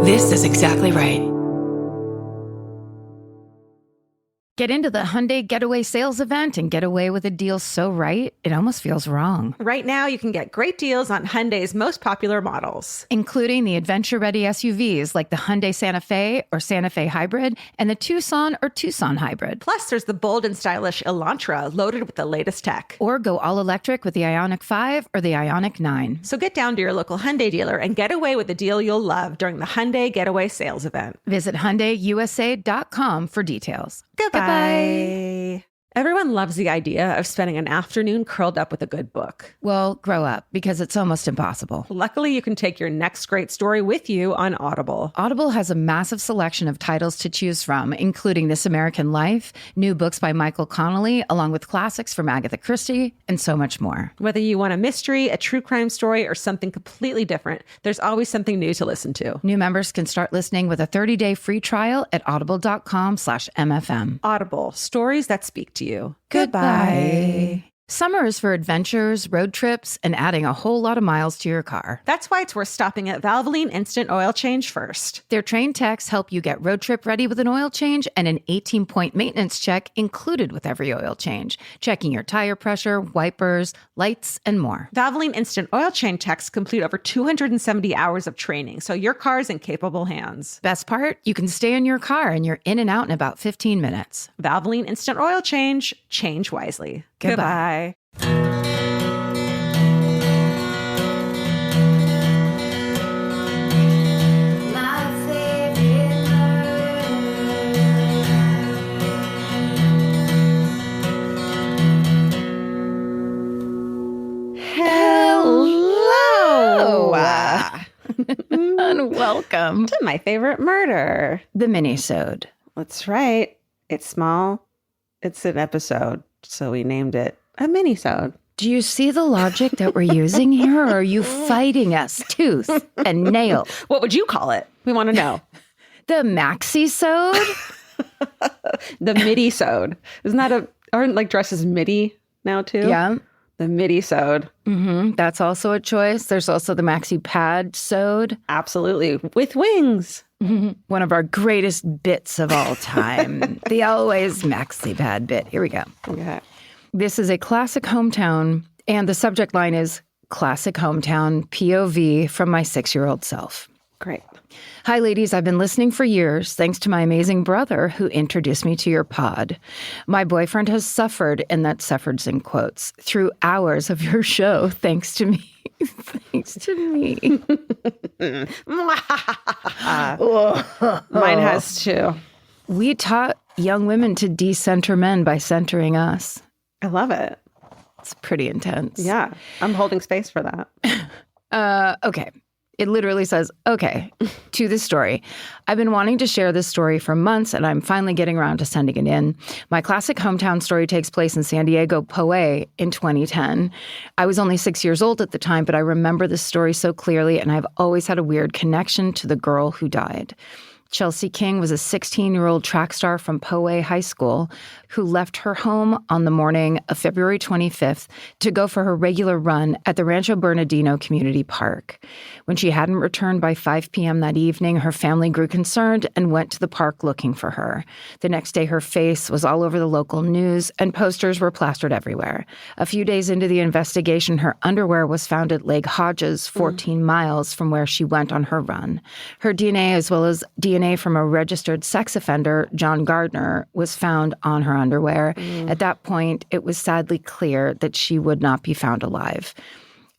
This is exactly right. Get into the Hyundai Getaway Sales Event and get away with a deal so right, it almost feels wrong. Right now, you can get great deals on Hyundai's most popular models, including the adventure-ready SUVs like the Hyundai Santa Fe or Santa Fe Hybrid and the Tucson or Tucson Hybrid. Plus, there's the bold and stylish Elantra loaded with the latest tech. Or go all-electric with the Ioniq 5 or the Ioniq 9. So get down to your local Hyundai dealer and get away with a deal you'll love during the Hyundai Getaway Sales Event. Visit HyundaiUSA.com for details. Goodbye. Everyone loves the idea of spending an afternoon curled up with a good book. Well, grow up, because it's almost impossible. Luckily, you can take your next great story with you on Audible. Audible has a massive selection of titles to choose from, including This American Life, new books by Michael Connelly, along with classics from Agatha Christie, and so much more. Whether you want a mystery, a true crime story, or something completely different, there's always something new to listen to. New members can start listening with a 30-day free trial at audible.com/MFM. Audible, stories that speak to you. Goodbye. Summer is for adventures, road trips, and adding a whole lot of miles to your car. That's why it's worth stopping at Valvoline Instant Oil Change first. Their trained techs help you get road trip ready with an oil change and an 18-point maintenance check included with every oil change, checking your tire pressure, wipers, lights, and more. Valvoline Instant Oil Change techs complete over 270 hours of training, so your car's in capable hands. Best part? You can stay in your car and you're in and out in about 15 minutes. Valvoline Instant Oil Change. Change wisely. Goodbye. And welcome to my favorite murder, the Minisode. That's right. It's small. It's an episode, so we named it a Minisode. Do you see the logic that we're using here, or are you fighting us tooth and nail? What would you call it? We want to know. The Maxi-sode? The Midi-sode. Isn't that aren't like dresses midi now too? Yeah. The Midi-sode. Mm-hmm. That's also a choice. There's also the Maxi Pad-sode. Absolutely. With wings. Mm-hmm. One of our greatest bits of all time. The always Maxi Pad bit. Here we go. Okay. This is a classic hometown, and the subject line is classic hometown POV from my 6-year-old self. Great. Hi, ladies. I've been listening for years, thanks to my amazing brother who introduced me to your pod. My boyfriend has suffered, and that suffered's in quotes, through hours of your show, thanks to me. Thanks to me. Mine has too. We taught young women to decenter men by centering us. I love it. It's pretty intense. Yeah. I'm holding space for that. Okay. It literally says, okay, to this story. I've been wanting to share this story for months, and I'm finally getting around to sending it in. My classic hometown story takes place in San Diego, Poway, in 2010. I was only 6 years old at the time, but I remember this story so clearly, and I've always had a weird connection to the girl who died. Chelsea King was a 16-year-old track star from Poway High School who left her home on the morning of February 25th to go for her regular run at the Rancho Bernardino Community Park. When she hadn't returned by 5 p.m. that evening, her family grew concerned and went to the park looking for her. The next day, her face was all over the local news and posters were plastered everywhere. A few days into the investigation, her underwear was found at Lake Hodges, 14 miles from where she went on her run. Her DNA, as well as DNA from a registered sex offender, John Gardner, was found on her underwear. At that point, it was sadly clear that she would not be found alive.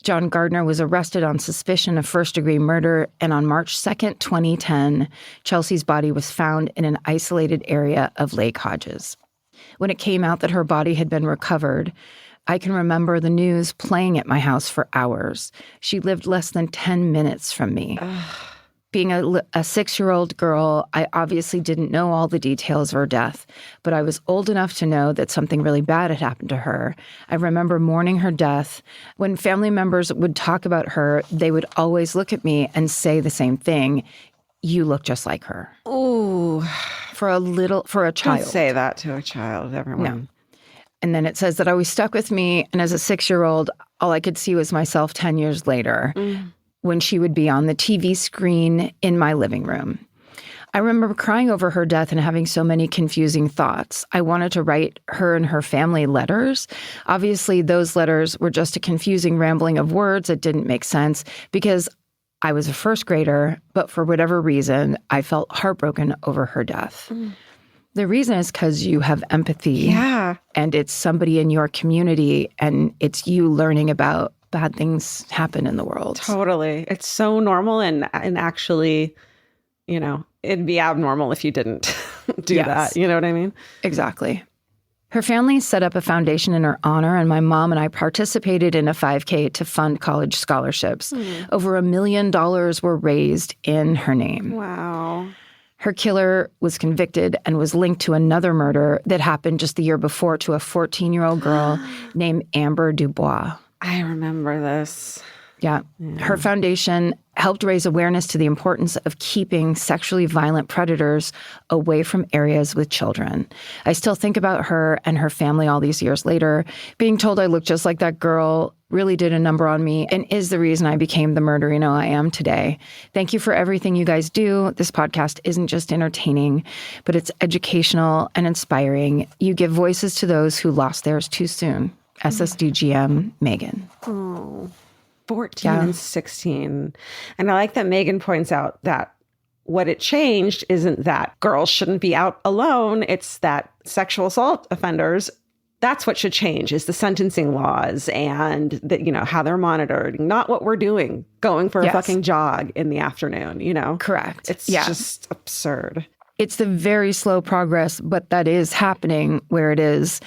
John Gardner was arrested on suspicion of first-degree murder, and on March 2nd, 2010, Chelsea's body was found in an isolated area of Lake Hodges. When it came out that her body had been recovered, I can remember the news playing at my house for hours. She lived less than 10 minutes from me. Being a 6-year-old girl, I obviously didn't know all the details of her death, but I was old enough to know that something really bad had happened to her. I remember mourning her death. When family members would talk about her, they would always look at me and say the same thing. You look just like her. Ooh. For a child. Don't say that to a child, everyone. No. And then it says that always stuck with me. And as a 6-year-old, all I could see was myself 10 years later. when she would be on the TV screen in my living room. I remember crying over her death and having so many confusing thoughts. I wanted to write her and her family letters. Obviously, those letters were just a confusing rambling of words that didn't make sense because I was a first grader, but for whatever reason, I felt heartbroken over her death. The reason is because you have empathy. Yeah. And it's somebody in your community, and it's you learning about bad things happen in the world. Totally. It's so normal, and actually, you know, it'd be abnormal if you didn't do that. You know what I mean? Exactly. Her family set up a foundation in her honor, and my mom and I participated in a 5K to fund college scholarships. Over $1 million were raised in her name. Wow. Her killer was convicted and was linked to another murder that happened just the year before to a 14-year-old girl named Amber Dubois. I remember this. Yeah. Her foundation helped raise awareness to the importance of keeping sexually violent predators away from areas with children. I still think about her and her family all these years later. Being told I look just like that girl really did a number on me and is the reason I became the murderino I am today. Thank you for everything you guys do. This podcast isn't just entertaining, but it's educational and inspiring. You give voices to those who lost theirs too soon. SSDGM, Megan. Oh. 14 and 16. And I like that Megan points out that what it changed isn't that girls shouldn't be out alone. It's that sexual assault offenders, that's what should change, is the sentencing laws and the, you know, how they're monitored, not what we're doing, going for a fucking jog in the afternoon, you know? Correct. It's just absurd. It's the very slow progress, but that is happening where it is.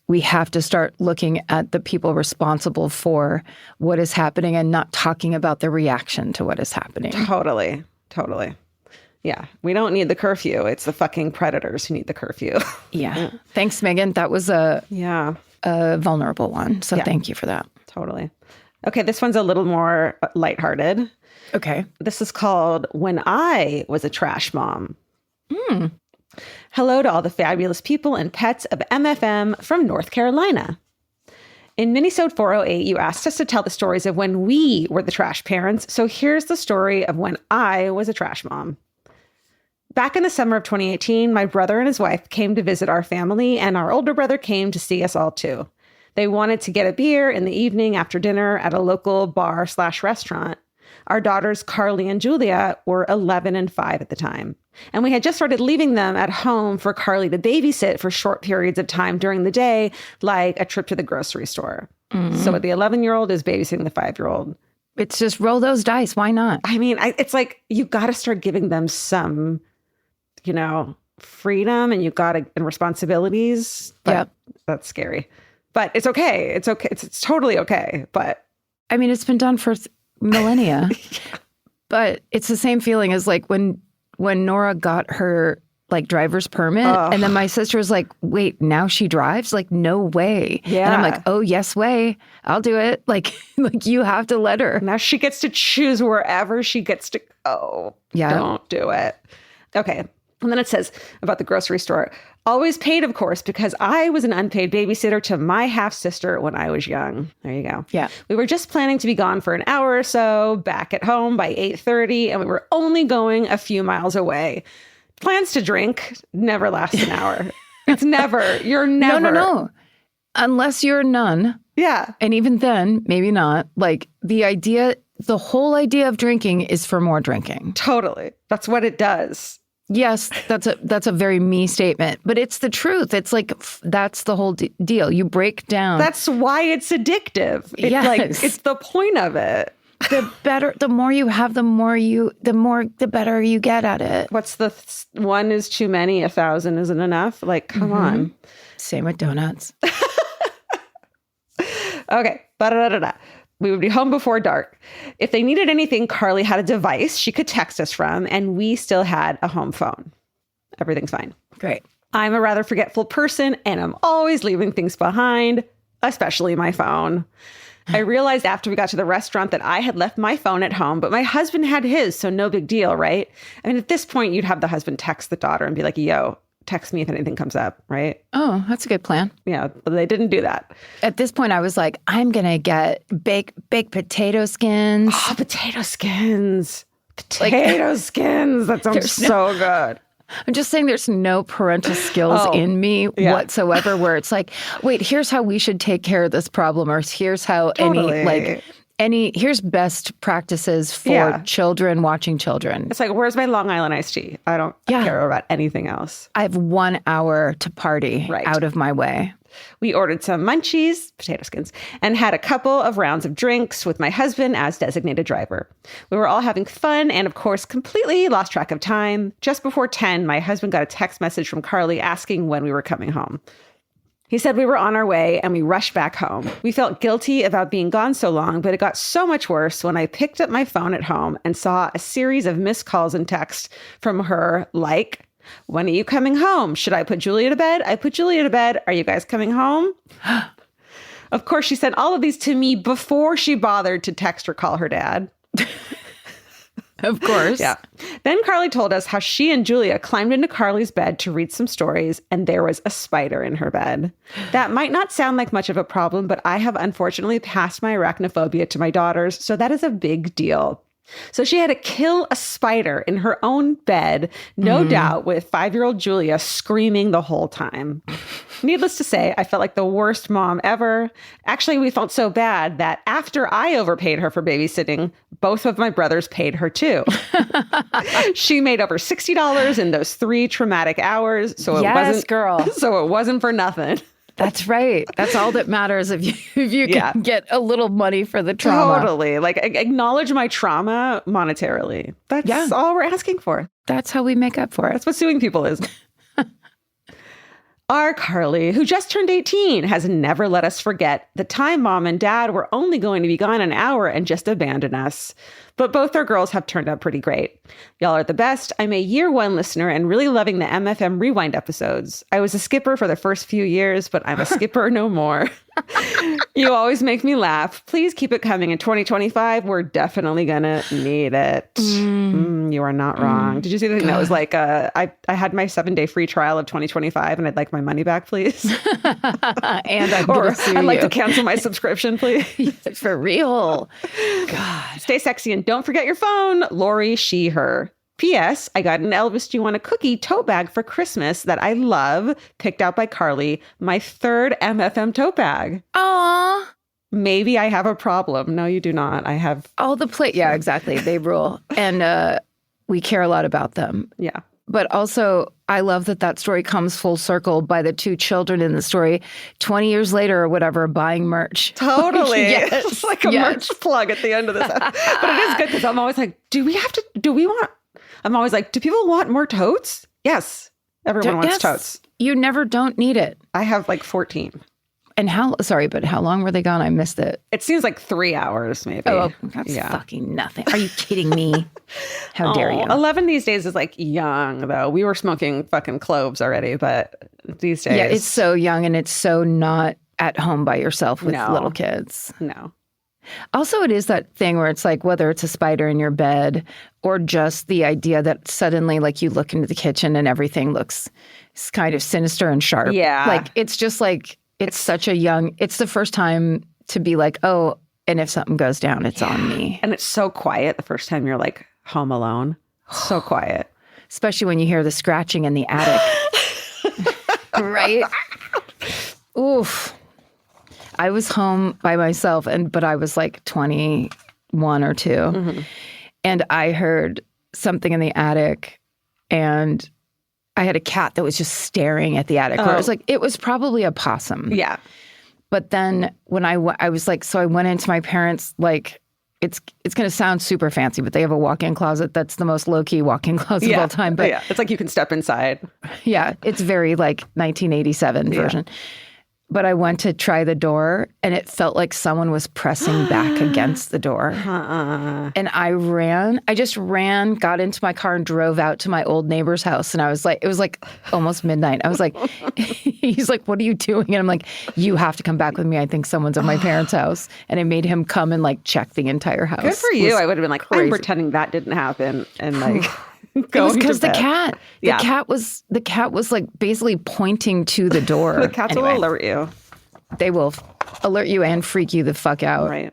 We have to start looking at the people responsible for what is happening and not talking about the reaction to what is happening. Totally. Yeah. We don't need the curfew. It's the fucking predators who need the curfew. Yeah. Thanks, Megan. That was a vulnerable one. So thank you for that. Totally. Okay. This one's a little more lighthearted. Okay. This is called When I Was a Trash Mom. Hello to all the fabulous people and pets of MFM from North Carolina. In Minisode 408, you asked us to tell the stories of when we were the trash parents. So here's the story of when I was a trash mom. Back in the summer of 2018, my brother and his wife came to visit our family, and our older brother came to see us all too. They wanted to get a beer in the evening after dinner at a local bar/restaurant. Our daughters, Carly and Julia, were 11 and 5 at the time. And we had just started leaving them at home for Carly to babysit for short periods of time during the day, like a trip to the grocery store. So the 11-year-old is babysitting the 5-year-old. It's just roll those dice. Why not? I mean, it's like you got to start giving them some, you know, freedom, and and responsibilities. But that's scary. But it's okay. It's okay. It's totally okay. But I mean, it's been done for millennia. But it's the same feeling as like when Nora got her like driver's permit, and then my sister was like, wait, now she drives? Like, no way. And I'm like, oh, yes way. I'll do it. Like you have to let her. Now she gets to choose wherever she gets to go. Yeah. Don't do it. Okay. And then it says about the grocery store, always paid, of course, because I was an unpaid babysitter to my half-sister when I was young. There you go. Yeah. We were just planning to be gone for an hour or so, back at home by 8:30, and we were only going a few miles away. Plans to drink never last an hour. It's never. You're never. No. Unless you're a nun. Yeah. And even then, maybe not. Like the whole idea of drinking is for more drinking. Totally. That's what it does. Yes, that's a very me statement, but it's the truth. It's like, that's the whole deal. You break down. That's why it's addictive. It's the point of it. The more you have, the better you get at it. What's the one is too many, 1,000 isn't enough? Like, come on. Same with donuts. Okay. Da-da-da-da-da. We would be home before dark. If they needed anything, Carly had a device she could text us from, and we still had a home phone. Everything's fine. Great. I'm a rather forgetful person, and I'm always leaving things behind, especially my phone. I realized after we got to the restaurant that I had left my phone at home, but my husband had his, so no big deal, right? I mean, at this point, you'd have the husband text the daughter and be like, yo, text me if anything comes up, right? Oh, that's a good plan. Yeah, but they didn't do that. At this point, I was like, I'm going to get baked potato skins. Oh, potato skins. Potato skins. That sounds so good. I'm just saying there's no parental skills in me whatsoever where it's like, wait, here's how we should take care of this problem, or here's how here's best practices for children watching children. It's like, where's my Long Island iced tea? I don't care about anything else. I have 1 hour to party out of my way. We ordered some munchies, potato skins, and had a couple of rounds of drinks with my husband as designated driver. We were all having fun and, of course, completely lost track of time. Just before 10, my husband got a text message from Carly asking when we were coming home. He said we were on our way and we rushed back home. We felt guilty about being gone so long, but it got so much worse when I picked up my phone at home and saw a series of missed calls and texts from her like, when are you coming home? Should I put Julia to bed? I put Julia to bed. Are you guys coming home? Of course, she sent all of these to me before she bothered to text or call her dad. Of course. Yeah. Then Carly told us how she and Julia climbed into Carly's bed to read some stories, and there was a spider in her bed. That might not sound like much of a problem, but I have unfortunately passed my arachnophobia to my daughters, so that is a big deal. So she had to kill a spider in her own bed, no doubt with 5-year-old Julia screaming the whole time. Needless to say, I felt like the worst mom ever. Actually, we felt so bad that after I overpaid her for babysitting, both of my brothers paid her too. She made over $60 in those 3 traumatic hours. So it wasn't for nothing. That's right. That's all that matters if you can get a little money for the trauma. Totally. Like, acknowledge my trauma monetarily. That's all we're asking for. That's how we make up for it. That's what suing people is. Our Carly, who just turned 18, has never let us forget the time mom and dad were only going to be gone an hour and just abandon us. But both our girls have turned out pretty great. Y'all are the best. I'm a year 1 listener and really loving the MFM Rewind episodes. I was a skipper for the first few years, but I'm a skipper no more. You always make me laugh. Please keep it coming in 2025. We're definitely going to need it. You are not wrong. Did you see the thing that was like, I had my 7-day free trial of 2025 and I'd like my money back, please? And I'd like to cancel my subscription, please. For real. God. Stay sexy and don't forget your phone. Lori, she, her. P.S. I got an Elvis Do You Want a Cookie tote bag for Christmas that I love, picked out by Carly. My 3rd MFM tote bag. Aww. Maybe I have a problem. No, you do not. I have all the play. Yeah, exactly. They rule. And we care a lot about them. Yeah. But also, I love that story comes full circle by the 2 children in the story 20 years later or whatever, buying merch. Totally. Yes. It's like a merch plug at the end of this. But it is good because I'm always like, I'm always like, do people want more totes? Yes. Everyone wants totes. You never don't need it. I have like 14. And how long were they gone? I missed it. It seems like 3 hours, maybe. Oh, that's fucking nothing. Are you kidding me? How dare you? 11 these days is like young, though. We were smoking fucking cloves already, but these days. Yeah, it's so young and it's so not at home by yourself with little kids. No. Also, it is that thing where it's like, whether it's a spider in your bed or just the idea that suddenly, like, you look into the kitchen and everything looks kind of sinister and sharp. Yeah. Like, it's just like, it's the first time to be like, oh, and if something goes down, it's on me. And it's so quiet the first time you're like home alone. So quiet. Especially when you hear the scratching in the attic. Right? Oof. I was home by myself, but I was like 21 or 2. Mm-hmm. And I heard something in the attic, and I had a cat that was just staring at the attic. Where it was probably a possum. Yeah. But then when I was like, so I went into my parents', like, it's going to sound super fancy, but they have a walk-in closet that's the most low-key walk-in closet of all time. But it's like you can step inside. Yeah, it's very like 1987 version. But I went to try the door, and it felt like someone was pressing back against the door. And I just ran, got into my car and drove out to my old neighbor's house. And I was like, it was like almost midnight. I was like, he's like, what are you doing? And I'm like, you have to come back with me. I think someone's at my parents' house. And I made him come and like check the entire house. Good for you. I would have been like, I'm pretending that didn't happen. And like... It was because to the bed. cat was like basically pointing to the door. The cats will alert you. They will alert you and freak you the fuck out. Right.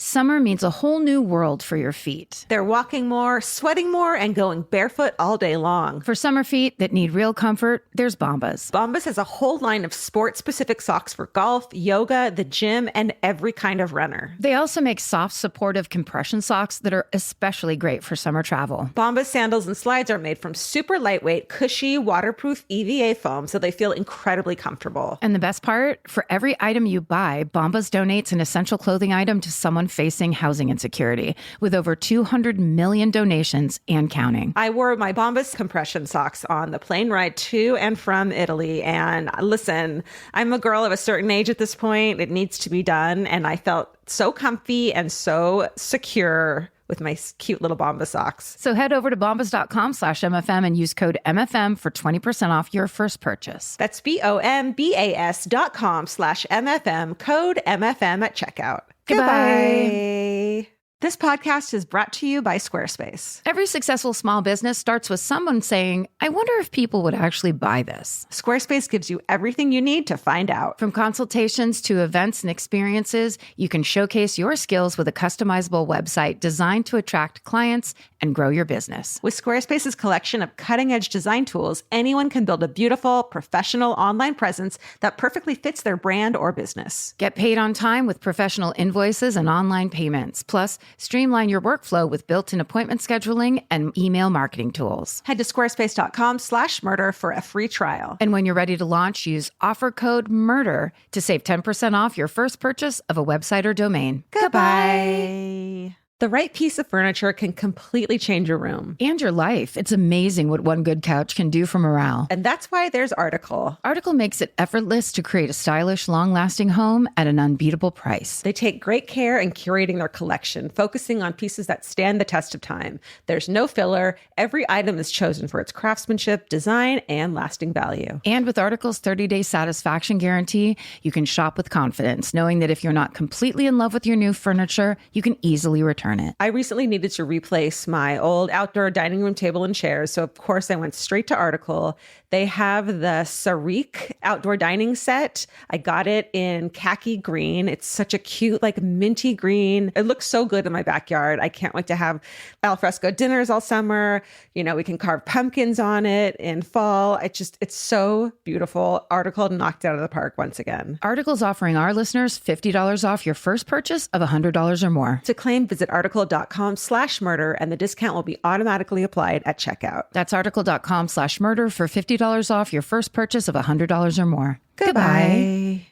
Summer means a whole new world for your feet. They're walking more, sweating more, and going barefoot all day long. For summer feet that need real comfort, there's Bombas. Bombas has a whole line of sport-specific socks for golf, yoga, the gym, and every kind of runner. They also make soft, supportive compression socks that are especially great for summer travel. Bombas sandals and slides are made from super lightweight, cushy, waterproof EVA foam, so they feel incredibly comfortable. And the best part, for every item you buy, Bombas donates an essential clothing item to someone facing housing insecurity, with over 200 million donations and counting. I wore my Bombas compression socks on the plane ride to and from Italy. And listen, I'm a girl of a certain age at this point. It needs to be done. And I felt so comfy and so secure with my cute little Bombas socks. So head over to bombas.com/MFM and use code MFM for 20% off your first purchase. That's BOMBAS.com/MFM, code MFM at checkout. Goodbye. This podcast is brought to you by Squarespace. Every successful small business starts with someone saying, I wonder if people would actually buy this. Squarespace gives you everything you need to find out. From consultations to events and experiences, you can showcase your skills with a customizable website designed to attract clients and grow your business. With Squarespace's collection of cutting-edge design tools, anyone can build a beautiful, professional online presence that perfectly fits their brand or business. Get paid on time with professional invoices and online payments. Plus, streamline your workflow with built-in appointment scheduling and email marketing tools. Head to squarespace.com/murder for a free trial. And when you're ready to launch, use offer code MURDER to save 10% off your first purchase of a website or domain. Goodbye. The right piece of furniture can completely change your room. And your life. It's amazing what one good couch can do for morale. And that's why there's Article. Article makes it effortless to create a stylish, long-lasting home at an unbeatable price. They take great care in curating their collection, focusing on pieces that stand the test of time. There's no filler. Every item is chosen for its craftsmanship, design, and lasting value. And with Article's 30-day satisfaction guarantee, you can shop with confidence, knowing that if you're not completely in love with your new furniture, you can easily return it. I recently needed to replace my old outdoor dining room table and chairs, so of course I went straight to Article. They have the Sarik outdoor dining set. I got it in khaki green. It's such a cute, like minty green. It looks so good in my backyard. I can't wait to have alfresco dinners all summer. You know, we can carve pumpkins on it in fall. It's so beautiful. Article knocked it out of the park once again. Article's offering our listeners $50 off your first purchase of $100 or more. To claim, visit article.com/murder, and the discount will be automatically applied at checkout. That's article.com/murder for $50 off your first purchase of $100 or more. Goodbye.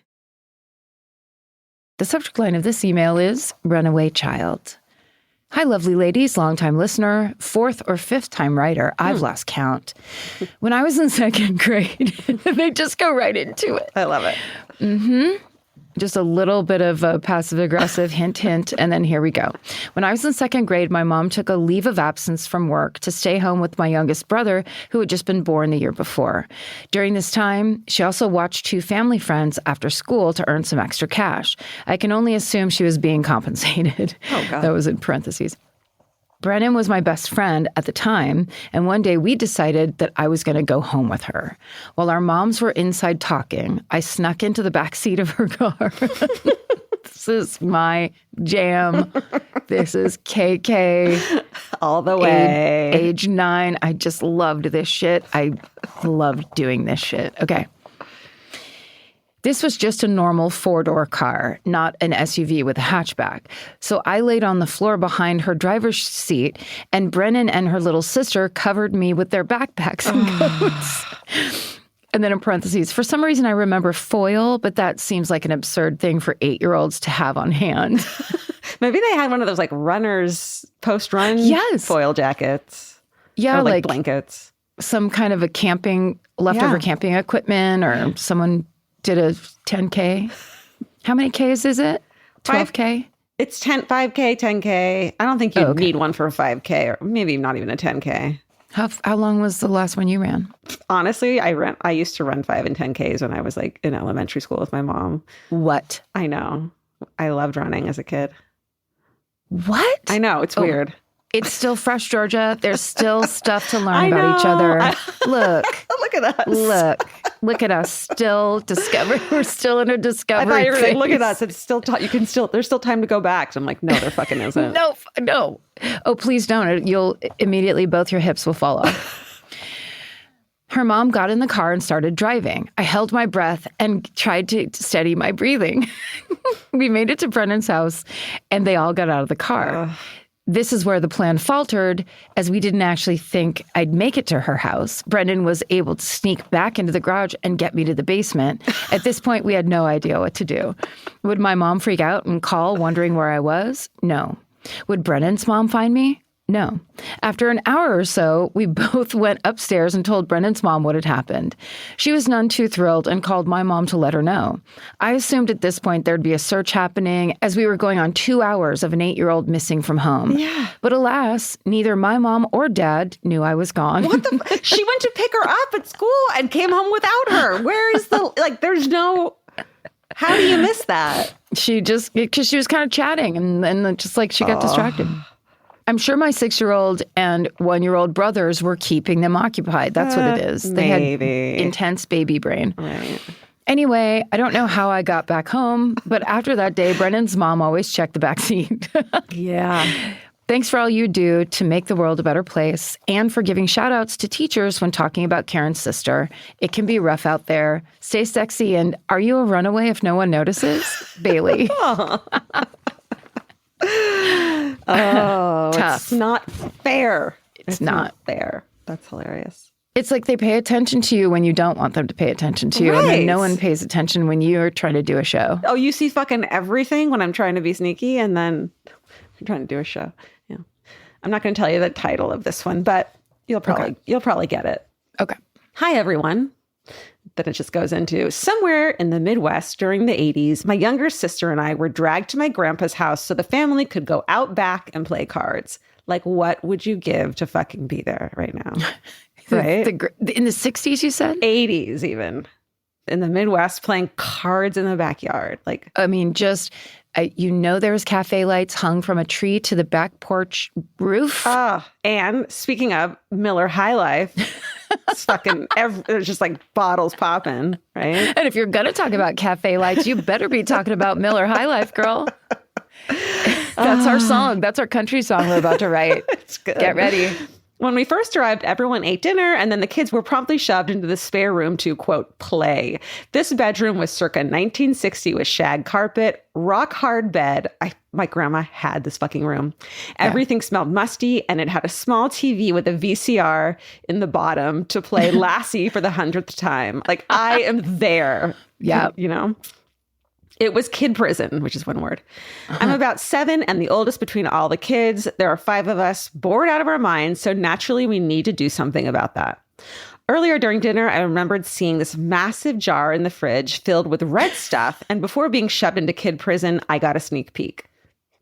The subject line of this email is Runaway Child. Hi, lovely ladies, longtime listener, fourth or fifth time writer. I've lost count. When I was in second grade, they just go right into it. I love it. Just a little bit of a passive-aggressive hint, and then here we go. When I was in second grade, my mom took a leave of absence from work to stay home with my youngest brother, who had just been born the year before. During this time, she also watched two family friends after school to earn some extra cash. I can only assume she was being compensated. Oh, God. That was in parentheses. Brennan was my best friend at the time, and one day we decided that I was going to go home with her. While our moms were inside talking, I snuck into the back seat of her car. This is my jam. This is KK. All the way. Age 9. I just loved this shit. I loved doing this shit. Okay. This was just a normal four-door car, not an SUV with a hatchback. So I laid on the floor behind her driver's seat, and Brennan and her little sister covered me with their backpacks and coats. And then in parentheses, for some reason I remember foil, but that seems like an absurd thing for 8-year-olds to have on hand. Maybe they had one of those like runners, post-run foil jackets. Yeah, or like blankets. Some kind of a leftover camping equipment, or someone did a 10K. How many Ks is it? 12K? It's 5K, 10K. I don't think you need one for a 5K, or maybe not even a 10K. How long was the last one you ran? Honestly, I used to run 5 and 10Ks when I was like in elementary school with my mom. What? I know. I loved running as a kid. What? I know. It's weird. It's still fresh, Georgia. There's still stuff to learn about each other. Look at us. Look at us. Still discovering. We're still in a discovery I thought you were phase. like, look at us. It's still, there's still time to go back. So I'm like, no, there fucking isn't. No. Oh, please don't. You'll immediately, both your hips will fall off. Her mom got in the car and started driving. I held my breath and tried to steady my breathing. We made it to Brennan's house and they all got out of the car. This is where the plan faltered, as we didn't actually think I'd make it to her house. Brendan was able to sneak back into the garage and get me to the basement. At this point, we had no idea what to do. Would my mom freak out and call, wondering where I was? No. Would Brendan's mom find me? No. After an hour or so, we both went upstairs and told Brendan's mom what had happened. She was none too thrilled and called my mom to let her know. I assumed at this point there'd be a search happening, as we were going on 2 hours of an 8-year-old missing from home. Yeah. But alas, neither my mom or dad knew I was gone. What the? She went to pick her up at school and came home without her. Where is there's no... How do you miss that? Because she was kind of chatting and just like she got distracted. I'm sure my 6-year-old and 1-year-old brothers were keeping them occupied. That's what it is. They had intense baby brain. Right. Anyway, I don't know how I got back home, but after that day, Brendan's mom always checked the back seat. Yeah. Thanks for all you do to make the world a better place and for giving shout outs to teachers when talking about Karen's sister. It can be rough out there. Stay sexy and are you a runaway if no one notices? Bailey. Oh, Tough. It's not fair. It's not fair. That's hilarious. It's like they pay attention to you when you don't want them to pay attention to you. Right. And then no one pays attention when you're trying to do a show. Oh, you see fucking everything when I'm trying to be sneaky and then I'm trying to do a show. Yeah. I'm not going to tell you the title of this one, but you'll probably get it. Okay. Hi, everyone. Then it just goes into somewhere in the Midwest during the 80s, my younger sister and I were dragged to my grandpa's house so the family could go out back and play cards. Like, what would you give to fucking be there right now? Right? In the 60s, you said? 80s even. In the Midwest, playing cards in the backyard. Like, I mean, just, there was cafe lights hung from a tree to the back porch roof. And speaking of Miller High Life, it's fucking, there's just like bottles popping, right? And if you're going to talk about cafe lights, you better be talking about Miller High Life, girl. That's our song. That's our country song we're about to write. It's good. Get ready. When we first arrived, everyone ate dinner, and then the kids were promptly shoved into the spare room to, quote, play. This bedroom was circa 1960 with shag carpet, rock-hard bed. My grandma had this fucking room. Everything smelled musty, and it had a small TV with a VCR in the bottom to play Lassie for the 100th time. Like, I am there. Yeah. You know? It was kid prison, which is one word. I'm about 7 and the oldest between all the kids. There are 5 of us, bored out of our minds, so naturally we need to do something about that. Earlier during dinner, I remembered seeing this massive jar in the fridge filled with red stuff, and before being shoved into kid prison, I got a sneak peek.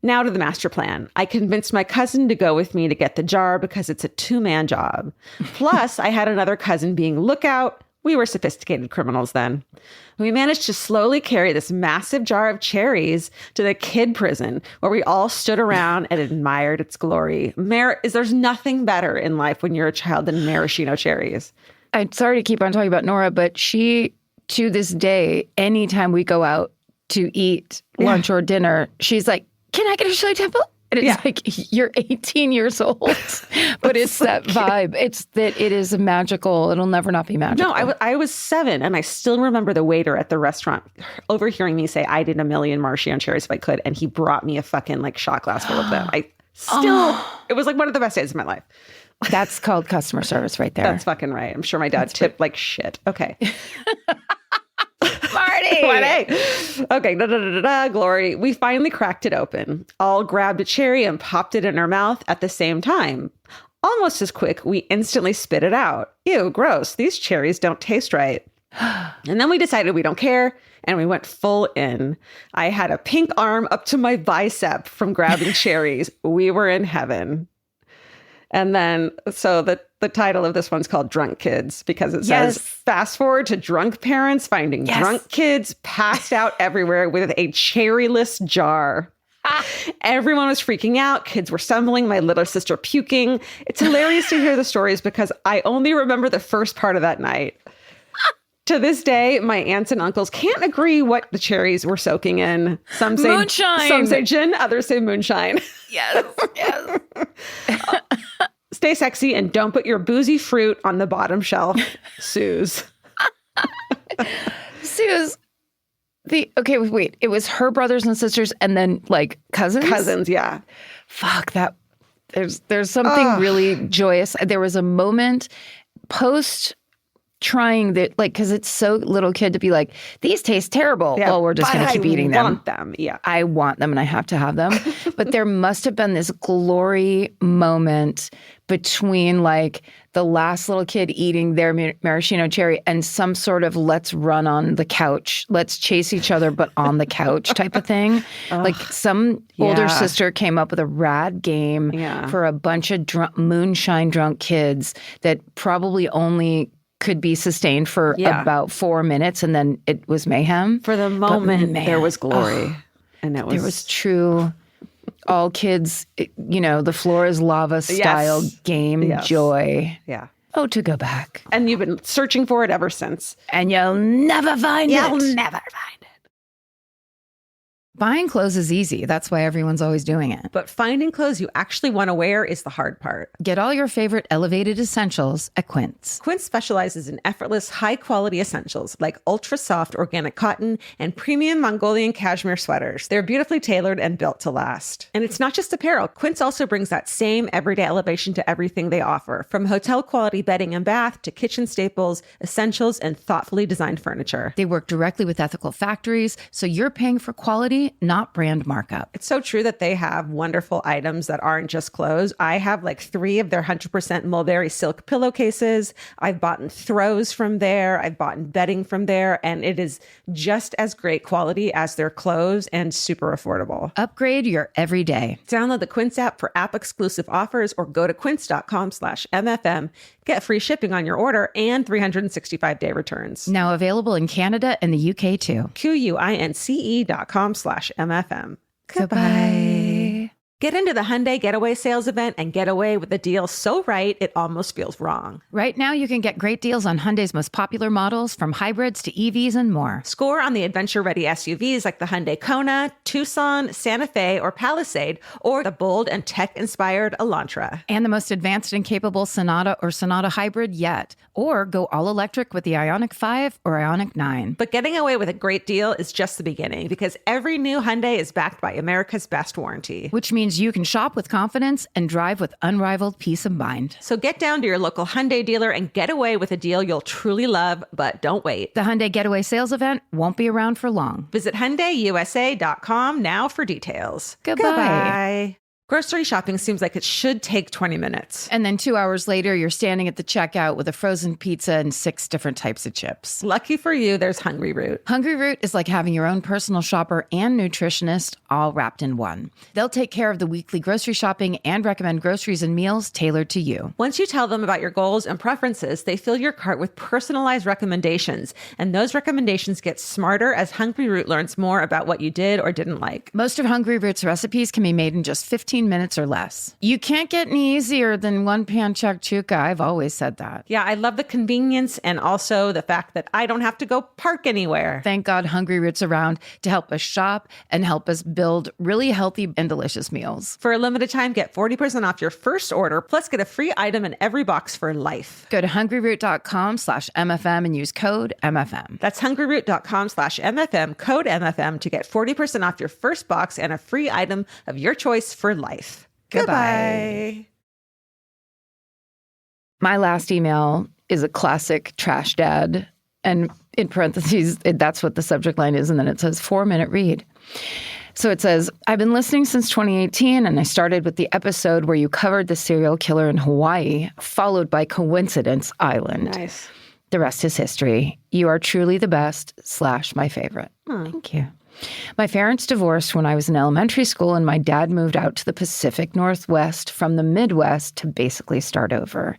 Now to the master plan. I convinced my cousin to go with me to get the jar because it's a 2-man job. Plus, I had another cousin being lookout. We were sophisticated criminals then. We managed to slowly carry this massive jar of cherries to the kid prison where we all stood around and admired its glory. There's nothing better in life when you're a child than maraschino cherries. I'm sorry to keep on talking about Nora, but she, to this day, anytime we go out to eat lunch or dinner, she's like, can I get a Shirley Temple? And it's like, you're 18 years old. But it's so that vibe. It's that it is magical. It'll never not be magical. No, I was 7, and I still remember the waiter at the restaurant overhearing me say, I'd eat a million maraschino cherries if I could. And he brought me a fucking like shot glass full of them. It was like one of the best days of my life. That's called customer service right there. That's fucking right. I'm sure my dad tipped like shit. Okay. Marty! Okay, glory. We finally cracked it open. All grabbed a cherry and popped it in our mouth at the same time. Almost as quick, we instantly spit it out. Ew, gross. These cherries don't taste right. And then we decided we don't care, and we went full in. I had a pink arm up to my bicep from grabbing cherries. We were in heaven. And then, so the title of this one's called Drunk Kids because it says, fast forward to drunk parents finding drunk kids passed out everywhere with a cherryless jar. Everyone was freaking out. Kids were stumbling. My little sister puking. It's hilarious to hear the stories because I only remember the first part of that night. To this day, my aunts and uncles can't agree what the cherries were soaking in. Some say moonshine. Some say gin, others say moonshine. Yes, yes. Stay sexy and don't put your boozy fruit on the bottom shelf, Suze. Suze, okay, wait. It was her brothers and sisters and then like cousins? Cousins, yeah. Fuck that. There's something really joyous. There was a moment post trying that, like, because it's so little kid to be like, these taste terrible. Yeah, well, we're just going to keep eating them. I want them, yeah. I want them and I have to have them. But there must have been this glory moment between like the last little kid eating their maraschino cherry and some sort of let's run on the couch, let's chase each other but on the couch type of thing. Like some older sister came up with a rad game for a bunch of moonshine drunk kids that probably only could be sustained for about 4 minutes and then it was mayhem. For the moment, there was glory. And it was... There was true... all kids, the floor is lava style game joy. Yeah. Oh, to go back. And you've been searching for it ever since. And you'll never find it. You'll never find it. Buying clothes is easy. That's why everyone's always doing it. But finding clothes you actually want to wear is the hard part. Get all your favorite elevated essentials at Quince. Quince specializes in effortless, high-quality essentials like ultra-soft organic cotton and premium Mongolian cashmere sweaters. They're beautifully tailored and built to last. And it's not just apparel. Quince also brings that same everyday elevation to everything they offer, from hotel-quality bedding and bath to kitchen staples, essentials, and thoughtfully designed furniture. They work directly with ethical factories, so you're paying for quality, not brand markup. It's so true that they have wonderful items that aren't just clothes. I have like 3 of their 100% mulberry silk pillowcases. I've bought throws from there. I've bought bedding from there. And it is just as great quality as their clothes and super affordable. Upgrade your everyday. Download the Quince app for app-exclusive offers or go to quince.com/MFM. Get free shipping on your order and 365-day returns. Now available in Canada and the UK too. QUINCE.com/MFM. Goodbye. Get into the Hyundai Getaway Sales Event and get away with a deal so right, it almost feels wrong. Right now, you can get great deals on Hyundai's most popular models, from hybrids to EVs and more. Score on the adventure-ready SUVs like the Hyundai Kona, Tucson, Santa Fe, or Palisade, or the bold and tech-inspired Elantra. And the most advanced and capable Sonata or Sonata Hybrid yet. Or go all-electric with the Ioniq 5 or Ioniq 9. But getting away with a great deal is just the beginning, because every new Hyundai is backed by America's best warranty. Which means you can shop with confidence and drive with unrivaled peace of mind. So get down to your local Hyundai dealer and get away with a deal you'll truly love, but don't wait. The Hyundai Getaway Sales Event won't be around for long. Visit HyundaiUSA.com now for details. Goodbye. Grocery shopping seems like it should take 20 minutes. And then 2 hours later, you're standing at the checkout with a frozen pizza and 6 different types of chips. Lucky for you, there's Hungry Root. Hungry Root is like having your own personal shopper and nutritionist all wrapped in one. They'll take care of the weekly grocery shopping and recommend groceries and meals tailored to you. Once you tell them about your goals and preferences, they fill your cart with personalized recommendations. And those recommendations get smarter as Hungry Root learns more about what you did or didn't like. Most of Hungry Root's recipes can be made in just 15 minutes or less. You can't get any easier than one pan shakshuka. I've always said that. Yeah, I love the convenience and also the fact that I don't have to go park anywhere. Thank God Hungry Root's around to help us shop and help us build really healthy and delicious meals. For a limited time, get 40% off your first order, plus get a free item in every box for life. Go to hungryroot.com/MFM and use code MFM. That's hungryroot.com/MFM, code MFM, to get 40% off your first box and a free item of your choice for life. Goodbye. My last email is a classic trash dad. And in parentheses, that's what the subject line is. And then it says 4-minute read. So it says, I've been listening since 2018, and I started with the episode where you covered the serial killer in Hawaii, followed by Coincidence Island. Nice. The rest is history. You are truly the best / my favorite. Thank you. My parents divorced when I was in elementary school, and my dad moved out to the Pacific Northwest from the Midwest to basically start over.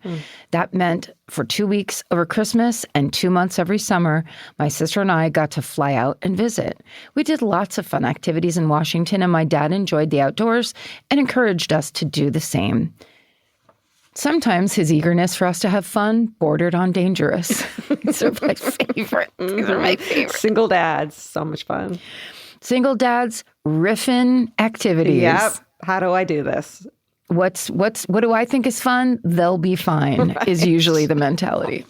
That meant for 2 weeks over Christmas and 2 months every summer, my sister and I got to fly out and visit. We did lots of fun activities in Washington, and my dad enjoyed the outdoors and encouraged us to do the same. Sometimes his eagerness for us to have fun bordered on dangerous. These are my favorite. These are my favorite. Single dads, so much fun. Single dads, riffing activities. Yep. How do I do this? What do I think is fun? They'll be fine, is usually the mentality.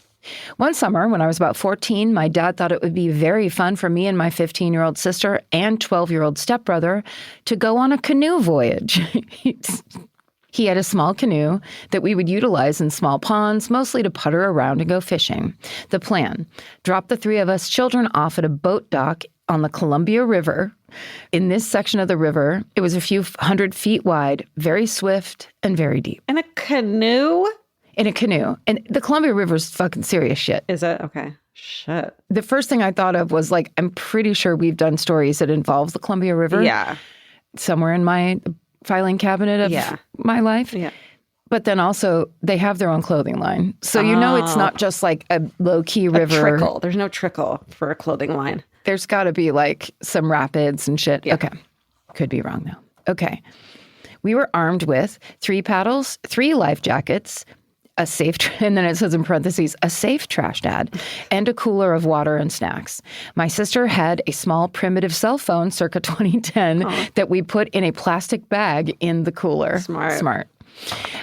One summer, when I was about 14, my dad thought it would be very fun for me and my 15-year-old sister and 12-year-old stepbrother to go on a canoe voyage. He had a small canoe that we would utilize in small ponds, mostly to putter around and go fishing. The plan: drop the 3 of us children off at a boat dock on the Columbia River. In this section of the river, it was a few hundred feet wide, very swift, and very deep. In a canoe? In a canoe. And the Columbia River is fucking serious shit. Is it? Okay. Shit. The first thing I thought of was, like, I'm pretty sure we've done stories that involve the Columbia River. Yeah. Somewhere in my filing cabinet of my life. Yeah. But then also, they have their own clothing line. So you know it's not just like a low-key river. A trickle. There's no trickle for a clothing line. There's got to be like some rapids and shit. Yeah. Okay. Could be wrong though. Okay. We were armed with 3 paddles, 3 life jackets, a safe, and then it says in parentheses, a safe trash dad, and a cooler of water and snacks. My sister had a small primitive cell phone circa 2010 that we put in a plastic bag in the cooler. Smart.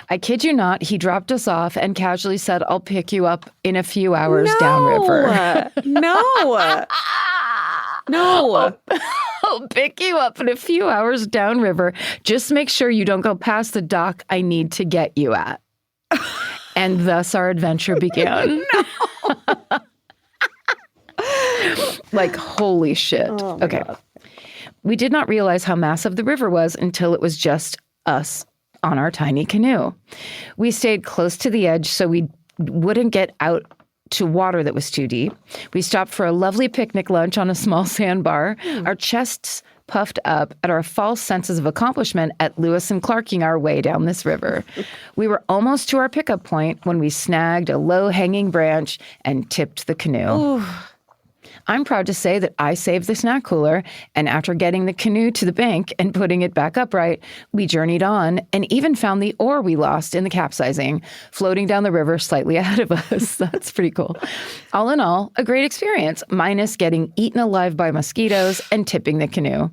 I kid you not, he dropped us off and casually said, I'll pick you up in a few hours downriver. No. I'll pick you up in a few hours downriver. Just make sure you don't go past the dock I need to get you at. And thus our adventure began. Like, holy shit. Oh my Okay. God. We did not realize how massive the river was until it was just us on our tiny canoe. We stayed close to the edge so we wouldn't get out to water that was too deep. We stopped for a lovely picnic lunch on a small sandbar, our chests puffed up at our false senses of accomplishment at Lewis and Clarking our way down this river. We were almost to our pickup point when we snagged a low-hanging branch and tipped the canoe. Ooh. I'm proud to say that I saved the snack cooler, and after getting the canoe to the bank and putting it back upright, we journeyed on and even found the oar we lost in the capsizing, floating down the river slightly ahead of us. That's pretty cool. All in all, a great experience, minus getting eaten alive by mosquitoes and tipping the canoe.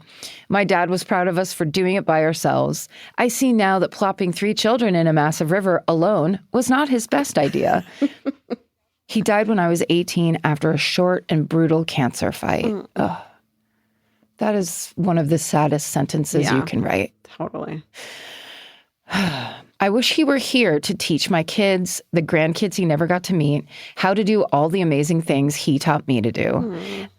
My dad was proud of us for doing it by ourselves. I see now that plopping 3 children in a massive river alone was not his best idea. He died when I was 18 after a short and brutal cancer fight. Ugh. That is one of the saddest sentences you can write. Totally. I wish he were here to teach my kids, the grandkids he never got to meet, how to do all the amazing things he taught me to do.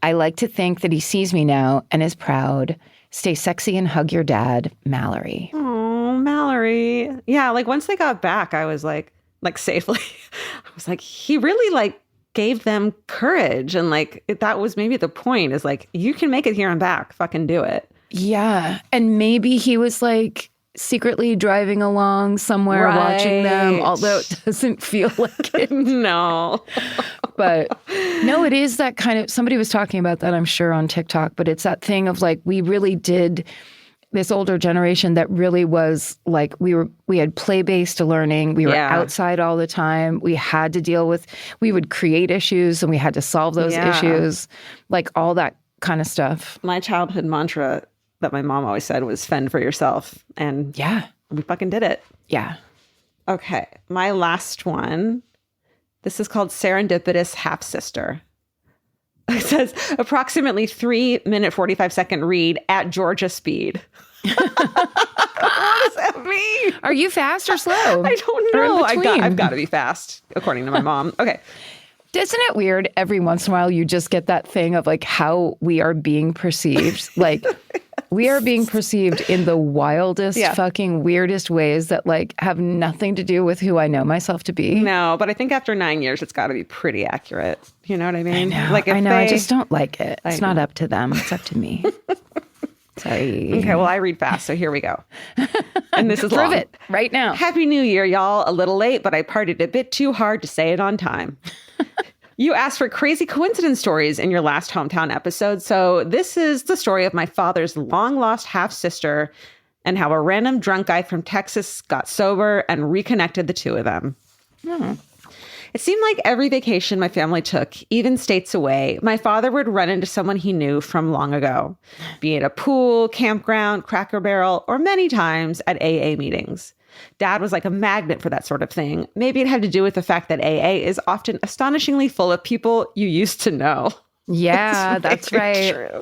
I like to think that he sees me now and is proud. Stay sexy and hug your dad, Mallory. Oh, Mallory. Yeah, like once they got back, I was like safely, I was like, he really like gave them courage. And like, that was maybe the point is like, you can make it here and back. Fucking do it. Yeah. And maybe he was like secretly driving along somewhere watching them, although it doesn't feel like it. No. But no, it is that kind of, somebody was talking about that, I'm sure, on TikTok, but it's that thing of like, we really did, this older generation that really was like, we had play-based learning. We were outside all the time. We had to deal with, we would create issues and we had to solve those issues, like all that kind of stuff. My childhood mantra that my mom always said was fend for yourself. And we fucking did it. Yeah. Okay. My last one. This is called Serendipitous Half-Sister. It says approximately 3-minute 45-second read at Georgia speed. What does that mean? Are you fast or slow? I don't know. I've got to be fast, according to my mom. Okay. Isn't it weird every once in a while you just get that thing of like how we are being perceived? Like We are being perceived in the wildest, Yeah. fucking weirdest ways that like have nothing to do with who I know myself to be. No, but I think after 9 years, it's got to be pretty accurate. You know what I mean? Like I know. I just don't like it. It's not up to them. It's up to me. Sorry. Okay, well, I read fast, so here we go. And this is Prove long. it right now. Happy New Year, y'all. A little late, but I partied a bit too hard to say it on time. You asked for crazy coincidence stories in your last hometown episode, so this is the story of my father's long-lost half-sister and how a random drunk guy from Texas got sober and reconnected the two of them. It seemed like every vacation my family took, even states away, my father would run into someone he knew from long ago, be it a pool, campground, Cracker Barrel, or many times at AA meetings. Dad was like a magnet for that sort of thing. Maybe it had to do with the fact that AA is often astonishingly full of people you used to know. Yeah, that's right. True.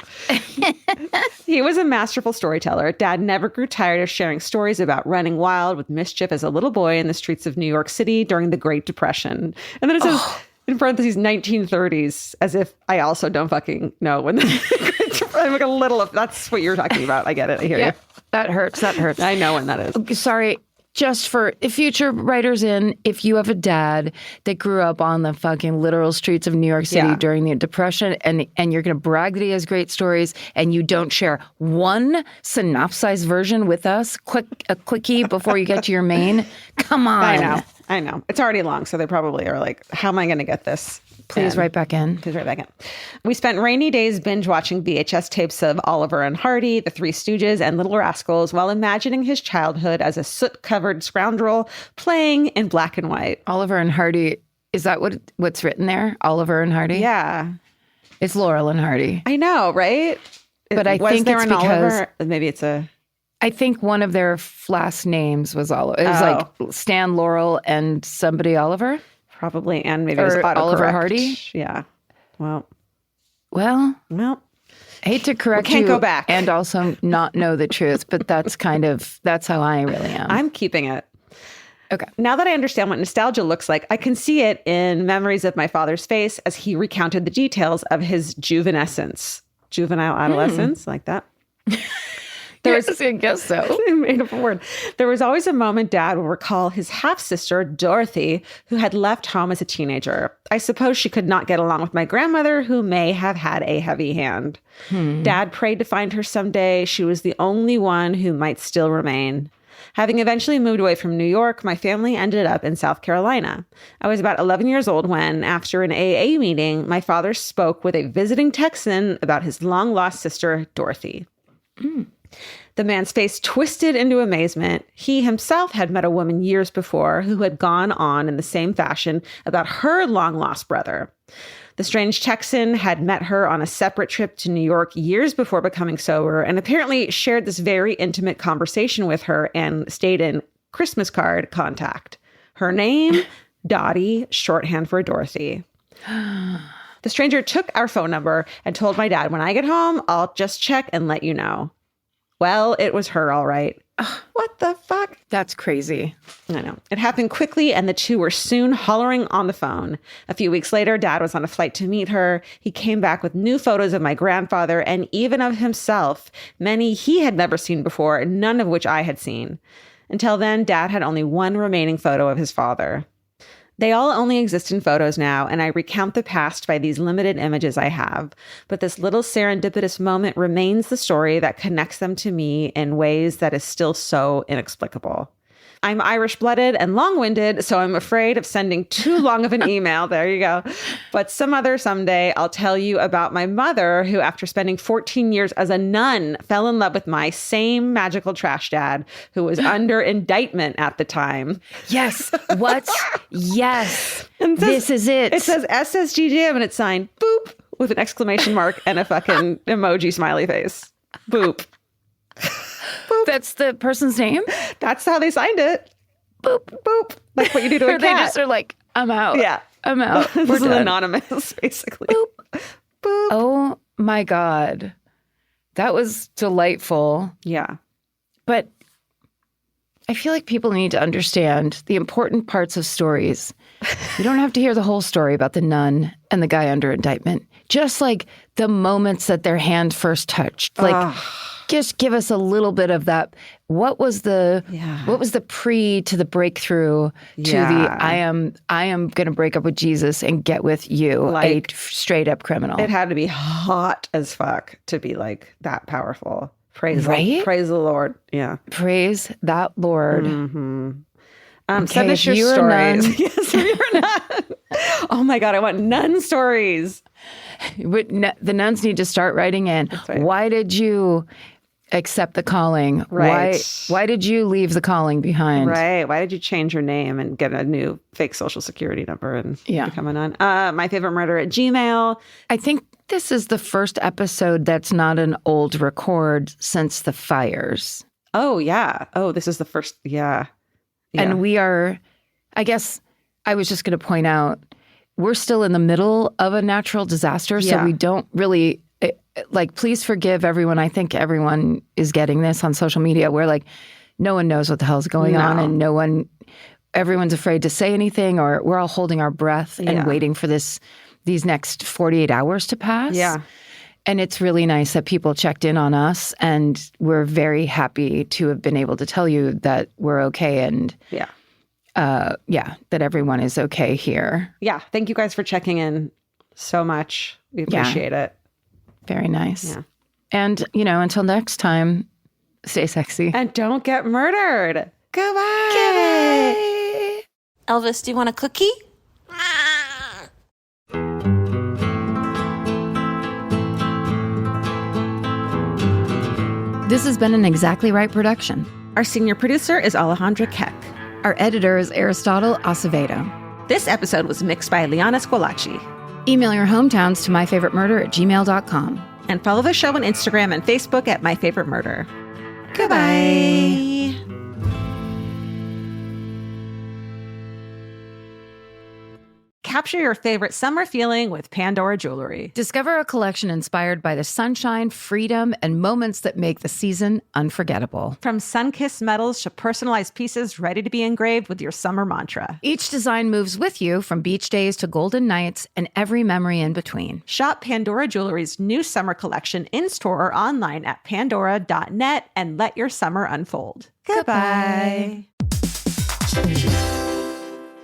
He was a masterful storyteller. Dad never grew tired of sharing stories about running wild with mischief as a little boy in the streets of New York City during the Great Depression. And then it says, in parentheses, 1930s, as if I also don't fucking know when I'm like a little of, that's what you're talking about. I get it. I hear you. That hurts. That hurts. I know when that is. Okay, sorry. Just for future writers if you have a dad that grew up on the fucking literal streets of New York City during the Depression and you're going to brag that he has great stories and you don't share one synopsized version with us, a quickie before you get to your main, come on. I know. It's already long, so they probably are like, how am I going to get this? Please write back in. We spent rainy days binge watching VHS tapes of Oliver and Hardy, The Three Stooges, and Little Rascals while imagining his childhood as a soot-covered scoundrel playing in black and white. Oliver and Hardy, is that what's written there? Oliver and Hardy? Yeah. It's Laurel and Hardy. I know, right? But I think it's because... Oliver? Maybe it's a... I think one of their last names was Oliver. It was like Stan Laurel and somebody Oliver. Probably, and maybe it was autocorrect. Oliver Hardy? Yeah. Well. I hate to correct you. Can't go back. And also not know the truth, but that's how I really am. I'm keeping it. Okay. Now that I understand what nostalgia looks like, I can see it in memories of my father's face as he recounted the details of his juvenile adolescence, like that. I guess so. I made up a word. There was always a moment Dad would recall his half-sister, Dorothy, who had left home as a teenager. I suppose she could not get along with my grandmother, who may have had a heavy hand. Dad prayed to find her someday. She was the only one who might still remain. Having eventually moved away from New York, my family ended up in South Carolina. I was about 11 years old when, after an AA meeting, my father spoke with a visiting Texan about his long-lost sister, Dorothy. The man's face twisted into amazement. He himself had met a woman years before who had gone on in the same fashion about her long-lost brother. The strange Texan had met her on a separate trip to New York years before becoming sober and apparently shared this very intimate conversation with her and stayed in Christmas card contact. Her name, Dottie, shorthand for Dorothy. The stranger took our phone number and told my dad, when I get home, I'll just check and let you know. Well, it was her, all right. What the fuck? That's crazy. I know. It happened quickly, and the two were soon hollering on the phone. A few weeks later, Dad was on a flight to meet her. He came back with new photos of my grandfather and even of himself, many he had never seen before, none of which I had seen. Until then, Dad had only one remaining photo of his father. They all only exist in photos now, and I recount the past by these limited images I have. But this little serendipitous moment remains the story that connects them to me in ways that is still so inexplicable. I'm Irish-blooded and long-winded, so I'm afraid of sending too long of an email. There you go. But someday, I'll tell you about my mother, who, after spending 14 years as a nun, fell in love with my same magical trash dad, who was under indictment at the time. Yes. What? Yes. This is it. It says SSGJM, and it's signed boop with an exclamation mark and a fucking emoji smiley face. Boop. Boop. That's the person's name? That's how they signed it. Boop, boop. Like what you do to a cat. They just are like, I'm out. Yeah. I'm out. This is anonymous, basically. Boop. Boop. Oh my God. That was delightful. Yeah. But I feel like people need to understand the important parts of stories. You don't have to hear the whole story about the nun and the guy under indictment. just like the moments that their hand first touched. Like, just give us a little bit of that. What was the pre to the breakthrough to the I am going to break up with Jesus and get with you, like, a straight up criminal. It had to be hot as fuck to be like that powerful. Praise the Lord. Yeah. Praise that Lord. Mm-hmm. Send us your stories. Yes, you're a nun. Oh my God, I want nun stories. The nuns need to start writing in. Right. Why did you accept the calling? Right. Why did you leave the calling behind? Right. Why did you change your name and get a new fake social security number and become a nun? My favorite murder at Gmail. I think this is the first episode that's not an old record since the fires. Oh, yeah. Oh, this is the first. Yeah. And we are, I guess I was just going to point out, we're still in the middle of a natural disaster. So we don't really, like, please forgive everyone. I think everyone is getting this on social media where, like, no one knows what the hell's going on and everyone's afraid to say anything, or we're all holding our breath and waiting for these next 48 hours to pass. Yeah. And it's really nice that people checked in on us, and we're very happy to have been able to tell you that we're okay and that everyone is okay here. Yeah. Thank you guys for checking in so much. We appreciate it. Very nice. Yeah. And, until next time, stay sexy. And don't get murdered. Goodbye. Elvis, do you want a cookie? This has been an Exactly Right production. Our senior producer is Alejandra Keck. Our editor is Aristotle Acevedo. This episode was mixed by Liana Squilacci. Email your hometowns to myfavoritemurder@gmail.com. And follow the show on Instagram and Facebook at My Favorite Murder. Goodbye. Capture your favorite summer feeling with Pandora Jewelry. Discover a collection inspired by the sunshine, freedom, and moments that make the season unforgettable. From sun-kissed metals to personalized pieces ready to be engraved with your summer mantra. Each design moves with you from beach days to golden nights and every memory in between. Shop Pandora Jewelry's new summer collection in-store or online at pandora.net and let your summer unfold. Goodbye.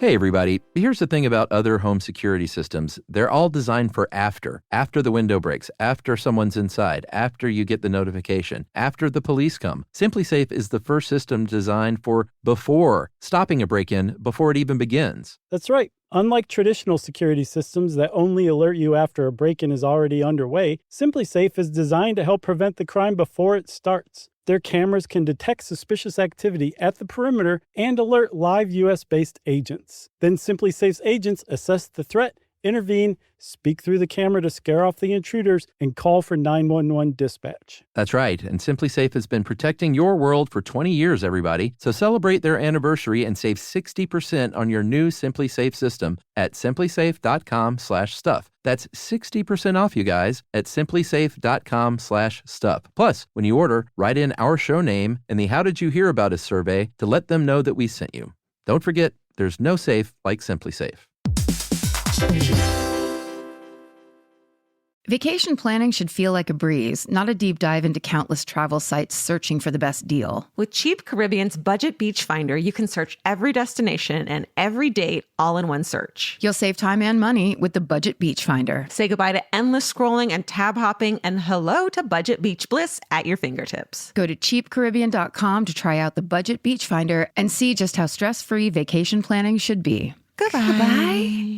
Hey everybody, here's the thing about other home security systems. They're all designed for after the window breaks, after someone's inside, after you get the notification, after the police come. SimpliSafe is the first system designed for before, stopping a break-in before it even begins. That's right. Unlike traditional security systems that only alert you after a break-in is already underway, SimpliSafe is designed to help prevent the crime before it starts. Their cameras can detect suspicious activity at the perimeter and alert live U.S.-based agents. Then SimpliSafe's agents assess the threat, intervene, speak through the camera to scare off the intruders, and call for 911 dispatch. That's right, and SimpliSafe has been protecting your world for 20 years, everybody. So celebrate their anniversary and save 60% on your new SimpliSafe system at simplisafe.com/stuff. That's 60% off, you guys, at simplisafe.com/stuff. Plus, when you order, write in our show name and the How Did You Hear About Us survey to let them know that we sent you. Don't forget, there's no safe like SimpliSafe. Vacation planning should feel like a breeze, not a deep dive into countless travel sites searching for the best deal. With Cheap Caribbean's Budget Beach Finder, you can search every destination and every date all in one search. You'll save time and money with the Budget Beach Finder. Say goodbye to endless scrolling and tab hopping, and hello to Budget Beach Bliss at your fingertips. Go to cheapcaribbean.com to try out the Budget Beach Finder and see just how stress-free vacation planning should be. Goodbye.